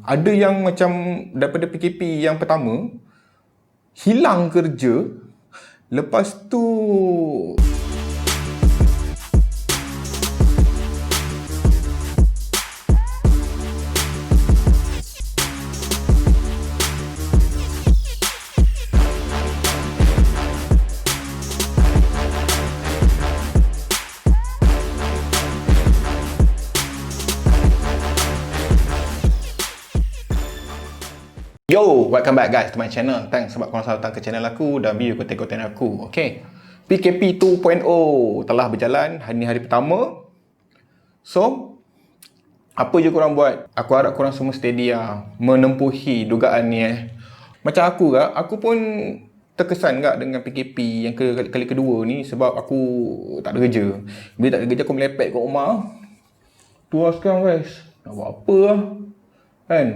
Ada yang macam daripada PKP yang pertama, hilang kerja, lepas tu Yo, welcome back guys to my channel. Thanks sebab korang selalu datang ke channel aku dan view konten-konten aku. Okay, PKP 2.0 telah berjalan. Hari ni hari pertama. So, apa je korang buat? Aku harap korang semua steady lah menempuhi dugaan ni Macam aku kak, aku pun terkesan kak dengan PKP yang kali kedua ni sebab aku tak ada kerja. Bila tak ada kerja aku melepek kat rumah. Tu lah sekarang guys. Nak buat apa lah? Kan?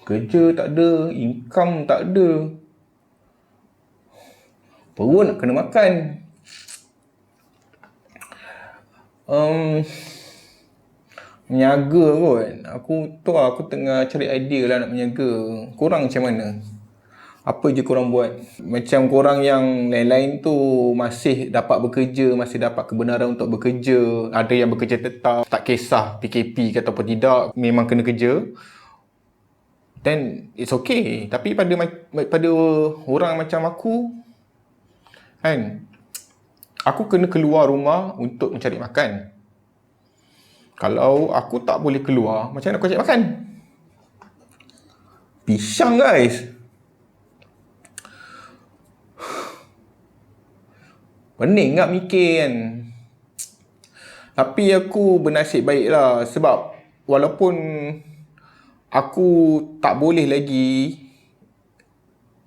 Kerja tak ada, income tak ada. Perut nak kena makan. Menyaga kot. Aku tengah cari idea lah nak menyaga. Korang macam mana? Apa je korang buat? Macam korang yang lain-lain tu masih dapat bekerja, masih dapat kebenaran untuk bekerja. Ada yang bekerja tetap, tak kisah PKP ke ataupun tidak, memang kena kerja. Then it's okay. Tapi pada orang macam aku, kan, aku kena keluar rumah untuk mencari makan. Kalau aku tak boleh keluar, macam mana aku cari makan? Pisang guys. Pening tak mikir kan. Tapi aku bernasib baik lah. Sebab walaupun aku tak boleh lagi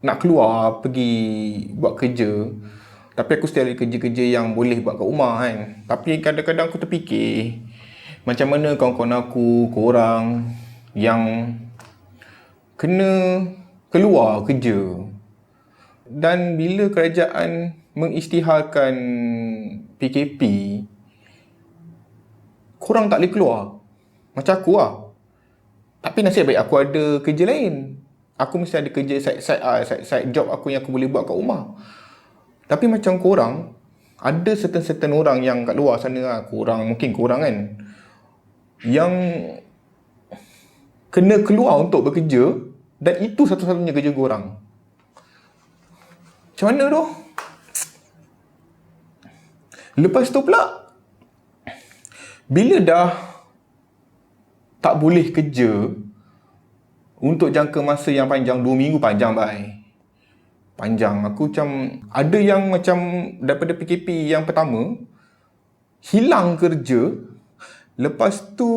nak keluar pergi buat kerja, tapi aku still ada kerja-kerja yang boleh buat kat rumah kan. Tapi kadang-kadang aku terfikir, macam mana kawan-kawan aku, korang yang kena keluar kerja. Dan bila kerajaan mengisytiharkan PKP, korang tak boleh keluar. Macam aku lah. Tapi nasib baik aku ada kerja lain. Aku mesti ada kerja side job aku yang aku boleh buat kat rumah. Tapi macam korang, ada certain orang yang kat luar sana lah, mungkin korang kan, yang kena keluar untuk bekerja dan itu satu-satunya kerja korang. Macam mana tu? Lepas tu pula, bila dah tak boleh kerja untuk jangka masa yang panjang, 2 minggu panjang bye. Panjang. Aku macam, ada yang macam daripada PKP yang pertama, hilang kerja, lepas tu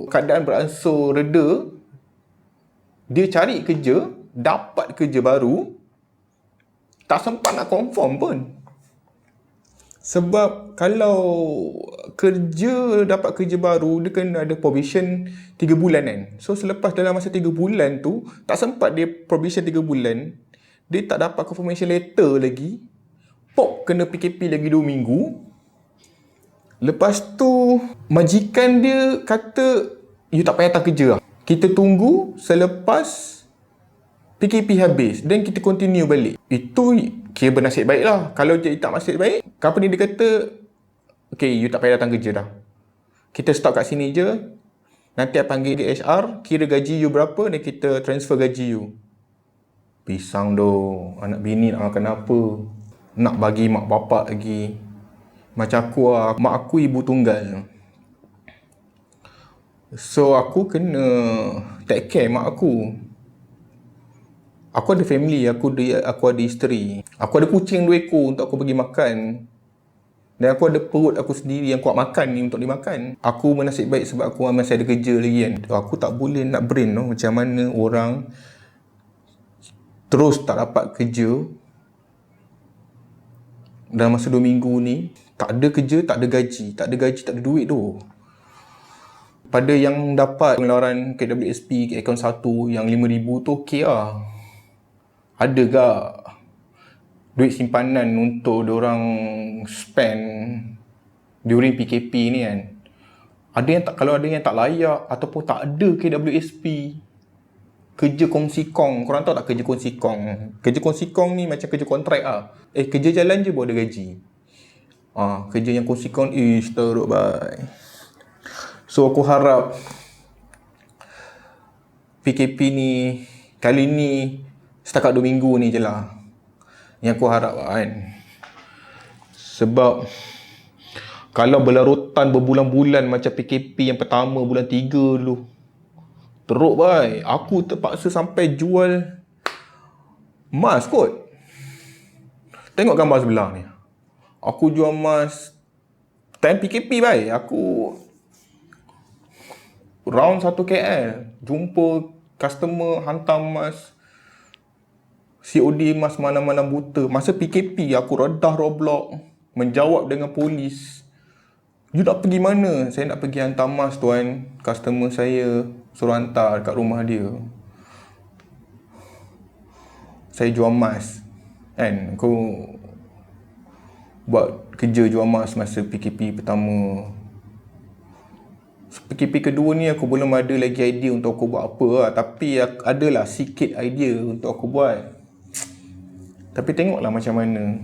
keadaan beransur reda, dia cari kerja, dapat kerja baru, tak sempat nak confirm pun. Sebab kalau dapat kerja baru, dia kena ada probation 3 bulan kan. So selepas dalam masa 3 bulan tu, tak sempat dia probation 3 bulan, dia tak dapat confirmation letter lagi, pop kena PKP lagi 2 minggu. Lepas tu majikan dia kata, you tak payah datang kerja lah. Kita tunggu selepas PKP habis, then kita continue balik. Itu kira bernasib baik lah. Kalau dia tak nasib baik, company dia kata, okay, you tak payah datang kerja dah. Kita stop kat sini je. Nanti aku panggil dia HR, kira gaji you berapa, dan kita transfer gaji you. Pisang doh. Anak bini nak makan apa? Nak bagi mak bapak lagi. Macam aku lah. Mak aku ibu tunggal. So aku kena take care mak aku. Aku ada family, aku ada isteri. Aku ada kucing 2 ekor untuk aku bagi makan. Dan aku ada perut aku sendiri yang kuat makan ni untuk dimakan. Aku bernasib baik sebab aku masih ada kerja lagi kan. Aku tak boleh nak brain macam mana orang terus tak dapat kerja dalam masa 2 minggu ni. Tak ada kerja, tak ada gaji. Tak ada gaji, tak ada duit tu. Pada yang dapat pengeluaran KWSP, akaun 1 yang RM5,000 tu okey lah. Ada gak duit simpanan untuk diorang spend during PKP ni kan? Kalau ada yang tak layak ataupun tak ada KWSP, kerja kongsi kong. Korang tahu tak kerja kongsi kong? Kerja kongsi kong ni macam kerja kontrak lah. Kerja jalan je baru ada gaji. Kerja yang kongsi kong, teruk bye. So aku harap PKP ni kali ni setakat 2 minggu ni je lah yang aku harap kan. Sebab kalau berlarutan berbulan-bulan macam PKP yang pertama bulan 3 dulu, teruk bye. Aku terpaksa sampai jual emas kot. Tengok gambar sebelah ni. Aku jual emas time PKP bye. Aku round 1 KL, jumpa customer hantar emas, COD emas mana-mana buta. Masa PKP aku redah roadblock, menjawab dengan polis. You nak pergi mana? Saya nak pergi hantar emas tuan. Customer saya suruh hantar dekat rumah dia. Saya jual emas. Kan? Aku buat kerja jual emas masa PKP pertama. PKP kedua ni aku belum ada lagi idea untuk aku buat apa lah. Tapi adalah sikit idea untuk aku buat. Tapi tengoklah macam mana.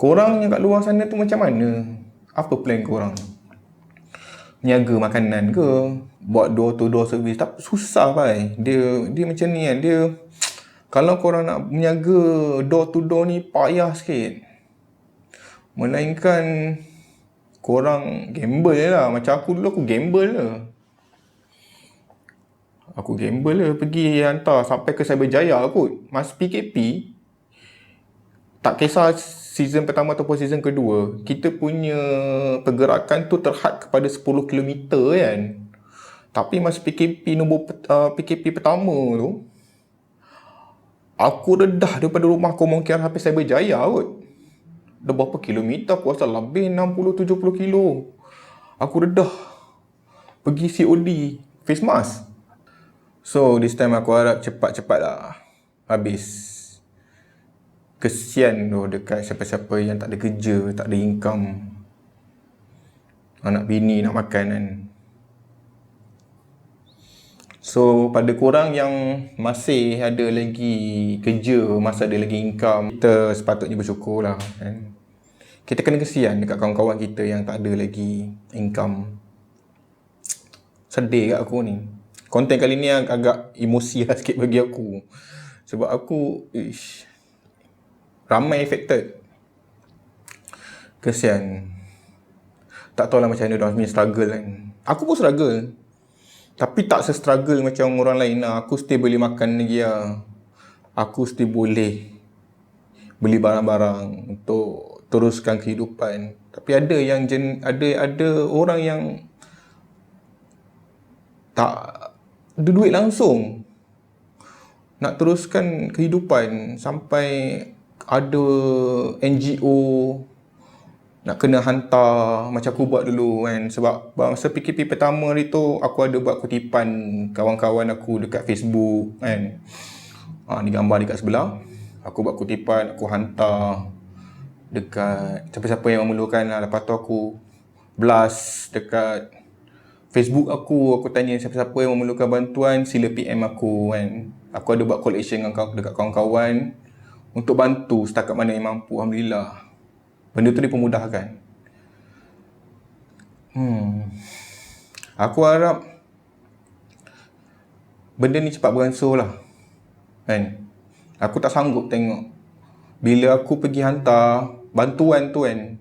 Korang yang kat luar sana tu macam mana? Apa plan korang? Niaga makanan ke? Buat door to door service? Tak susah bhai. Dia macam ni kan. Kalau korang nak niaga door to door ni payah sikit. Melainkan korang gamble lah. Macam aku dulu, aku gamble lah. Aku gamble lah. Pergi hantar sampai ke Cyberjaya kot. Mas PKP, tak kisah season pertama ataupun season kedua, kita punya pergerakan tu terhad kepada 10 km kan. Tapi masa PKP pertama tu, aku redah daripada rumah aku mungkin sampai Cyberjaya kot. Dah berapa kilometer? Aku rasa lebih 60-70 kilo. Aku redah pergi COD face mask. So this time aku harap cepat-cepat lah habis. Kesian tu dekat siapa-siapa yang tak ada kerja, tak ada income. Anak bini nak makan kan. So pada korang yang masih ada lagi kerja, masih ada lagi income, kita sepatutnya bersyukur lah kan. Kita kena kesian dekat kawan-kawan kita yang tak ada lagi income. Sedih kat aku ni. Konten kali ni agak emosi lah sikit bagi aku. Sebab aku ramai affected. Kesian. Tak tahulah macam mana diorang punya struggle kan. Aku pun struggle. Tapi tak se-struggle macam orang lain lah. Aku still boleh makan lagi lah. Aku still boleh beli barang-barang untuk teruskan kehidupan. Tapi ada yang ada orang yang tak ada duit langsung nak teruskan kehidupan, sampai ada NGO nak kena hantar macam aku buat dulu kan. Sebab masa PKP pertama hari tu, aku ada buat kutipan kawan-kawan aku dekat Facebook kan. Ni gambar dekat sebelah. Aku buat kutipan, aku hantar dekat siapa-siapa yang memerlukan lah. Lepas tu aku blast dekat Facebook aku tanya siapa-siapa yang memerlukan bantuan, sila PM aku kan. Aku ada buat collection dekat kawan-kawan untuk bantu setakat mana yang mampu. Alhamdulillah. Benda tu dipermudahkan. Aku harap benda ni cepat beransur lah kan. Aku tak sanggup tengok bila aku pergi hantar bantuan tu kan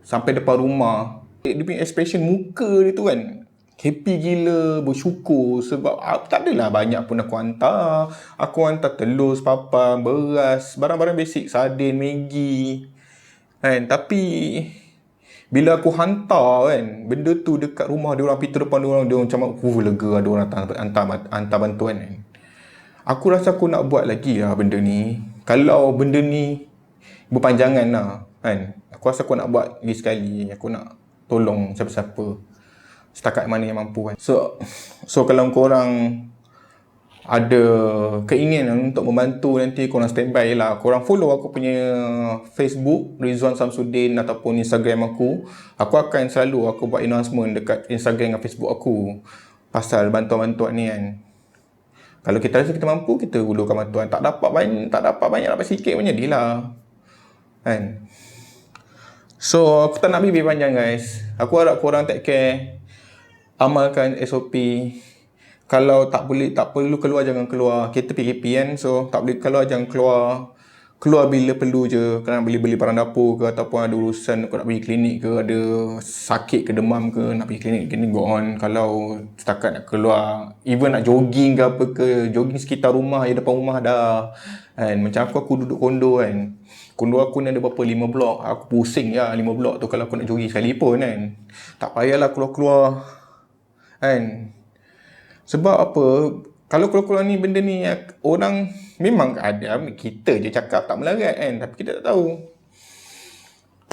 sampai depan rumah, dia punya expression muka dia tu kan happy gila, bersyukur. Sebab tak adalah banyak pun aku hantar. Aku hantar telur sepapan, beras, barang-barang basic, sardin, Maggi kan. Tapi bila aku hantar kan benda tu dekat rumah dia orang, pintu depan dia orang macam lega ada orang hantar bantuan kan. Aku rasa aku nak buat lagi lah benda ni. Kalau benda ni berpanjangan lah kan, aku rasa aku nak buat lagi sekali. Aku nak tolong siapa-siapa setakat mana yang mampu kan. So kalau korang ada keinginan untuk membantu, nanti korang standby lah. Korang follow aku punya Facebook Rizwan Samsudin ataupun Instagram aku. Aku akan selalu aku buat announcement dekat Instagram dan Facebook aku pasal bantuan-bantuan ni kan. Kalau kita rasa kita mampu, kita hulurkan bantuan. Tak dapat banyak, dapat sikit pun jadilah kan. So aku tak nak lebih panjang guys. Aku harap korang take care, amalkan SOP. Kalau tak perlu keluar, jangan keluar. Kita PKP kan, so tak boleh keluar, jangan keluar. Keluar bila perlu je, kerana beli barang dapur ke, ataupun ada urusan nak pergi klinik ke, ada sakit ke, demam ke, nak pergi klinik, kena go on. Kalau setakat nak keluar, even nak jogging ke apa ke, jogging sekitar rumah je, depan rumah dah kan. Macam aku duduk kondo kan, kondo aku ni ada berapa, 5 blok. Aku pusing je 5 blok tu kalau aku nak jogging sekalipun kan. Tak payahlah keluar-keluar kan. Sebab apa? Kalau keluar-keluar ni, benda ni orang memang ada, kita je cakap tak melarat kan, tapi kita tak tahu.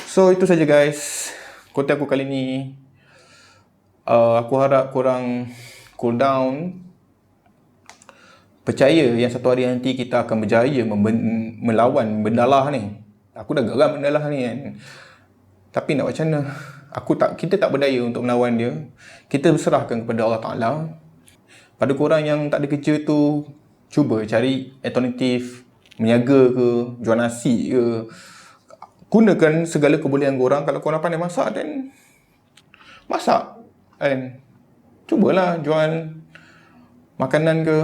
So itu saja guys konten aku kali ni. Aku harap korang cool down. Percaya yang satu hari nanti kita akan berjaya melawan bendalah ni. Aku dah geram bendalah ni kan, tapi nak macam mana? Kita tak berdaya untuk melawan dia. Kita berserahkan kepada Allah Ta'ala. Pada korang yang tak ada kerja tu, cuba cari alternatif, meniaga ke, jual nasi ke. Gunakan segala kebolehan korang. Kalau korang pandai masak, dan masak kan. Cubalah jual makanan ke,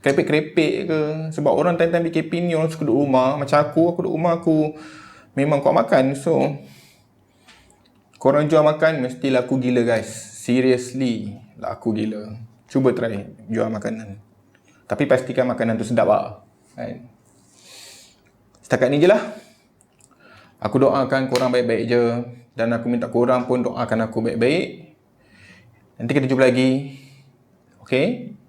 krepek-krepek ke. Sebab orang time-time PKP ni, orang suka duduk rumah. Macam aku duduk rumah, aku memang kuat makan. So korang jual makan, mestilah aku gila guys. Seriously lah, aku gila. Cuba try jual makanan, tapi pastikan makanan tu sedap lah kan. Setakat ni je lah. Aku doakan korang baik-baik je, dan aku minta korang pun doakan aku baik-baik. Nanti kita jumpa lagi. Okay?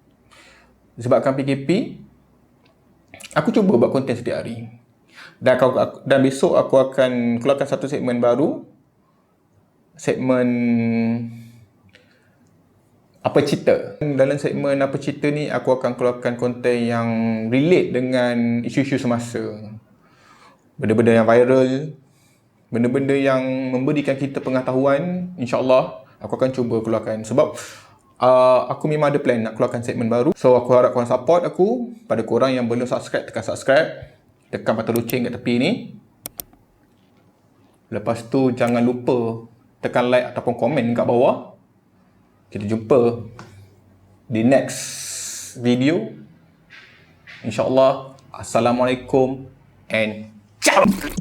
Sebabkan PKP, aku cuba buat konten setiap hari. Dan besok aku akan keluarkan satu segmen baru. Segmen Apa Cerita. Dalam segmen Apa Cerita ni, aku akan keluarkan konten yang relate dengan isu-isu semasa. Benda-benda yang viral, benda-benda yang memberikan kita pengetahuan. InsyaAllah aku akan cuba keluarkan. Sebab aku memang ada plan nak keluarkan segmen baru. So aku harap korang support aku. Pada korang yang belum subscribe, tekan subscribe, tekan butang loceng kat tepi ni. Lepas tu jangan lupa tekan like ataupun komen kat bawah. Kita jumpa di next video. InsyaAllah. Assalamualaikum and ciao.